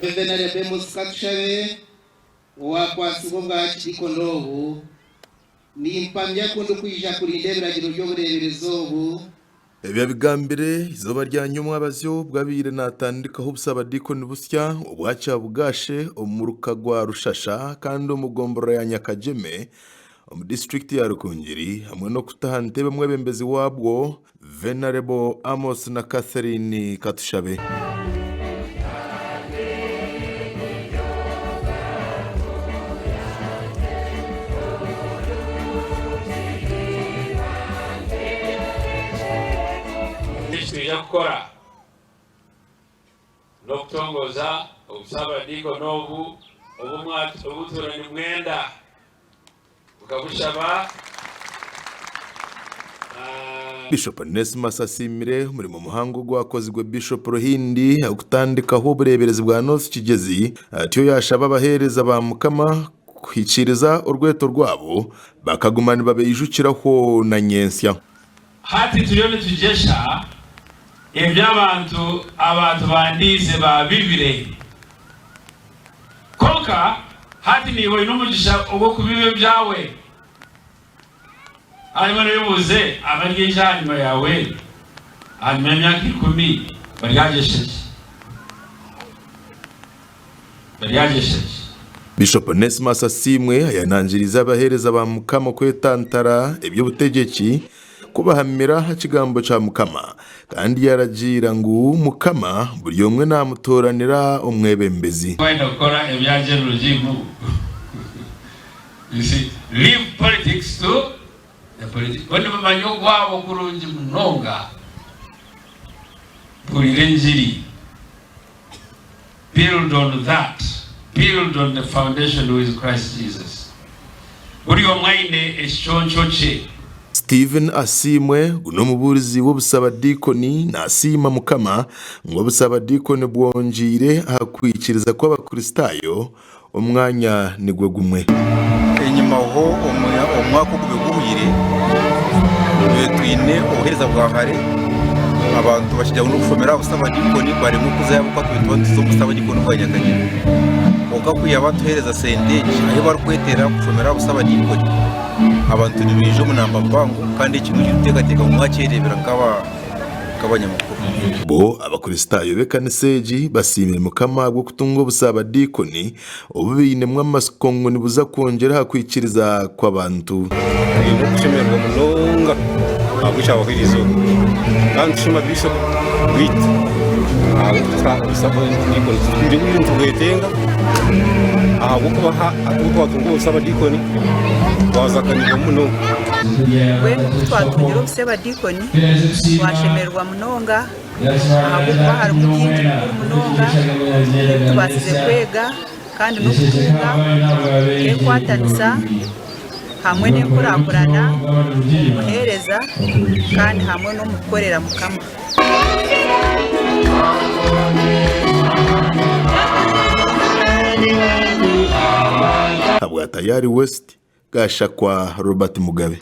Venerable Muskakshabe wakwasigo bwa Kikonobu ni impamya kundo kwija kurindebera giro ryo bureberezo Ebya bigambire izoba rya nyuma abazyo bwabire natandikaho busaba dikoni busya ubwacha bugashe omuruka gwa Rushasha kandi umugomboro ya Nyakajeme mu district ya Rukungiri hamwe no kutahante bamwe bembezi wabwo Venerable Amos na Catherine Katushabe. Yakora no kutongoza obusaba Dikonobu obuturani mwenda bukabushaba Bishop Nesmas Asimire muri mu muhango gwakozwe Bishop Rohindi akutandikaho ubureberezi bwa North Kigezi atiyo yashaba abahereza ba Mukama kwiciriza urweto rwabo bakagumana babeyijukiraho na Nyensya hati tuyone tujesha abantu bandize ba Bibire konka hati niho inumugisha ugo kubibe byawe hanyuma n'ubuze abaryenjanyuma yawe hanyuma imyaka 10 baryajesheje Bishop Nesmas Asimwe yananjiriza abahereza ba Mukama kwetantara ibyo butegeki kubahamira hakigambo cha Mukama kandi yaragira ngo Mukama buri umwe namutoranira umwebembezi kwenda gukora ebyaje rujimu. You see, leave politics to the politics. Bone bamanyo gwabo kurungi munonga kulirenjiri. Build on that. Build on the foundation who is Christ Jesus. Buri omwaine eshonchoche Stephen Asimwe uno muburizi w'obusaba dikoni na asima Mukama ngo busaba dikoni bwonjire akwikiriza kwa abakristayo umwanya nigwe gumwe enyuma ho omwaka kubiguhire twine ohereza bwa kare abantu bashijya no gufomera busaba dikoni bari mu kuzayabo kwa twitondeze busaba dikoni kwa Nyakageni oka kuyaba tuhereza sendeje aho barkwetera gufomera busaba dikoni abantu nibije mu namba mpango kandi ikintu cy'utekateka mu mwakerebera kabanyamakuru bo abakristayo bekaneseji basimira Mukama bwo kutunga busaba dikoni ububine mw'amasikongo nibuza kongera hakwikiriza kw'abantu no kushemerwa munonga abusha bahirizo kandi shima Bishop wit busaba dikoni ndi umuntu wetenga kuba atunga busaba dikoni wazakanirwa muno we twatugira ubusaba dikoni washemerwa munonga ahubwo hari umukingi munonga tubasize kwega kandi no kutunga ekwatanisa hamwe n'enkurakurana muhereza kandi hamwe no mukorera Mukama Habwa tayari West gasha kwa Robert Mugabe.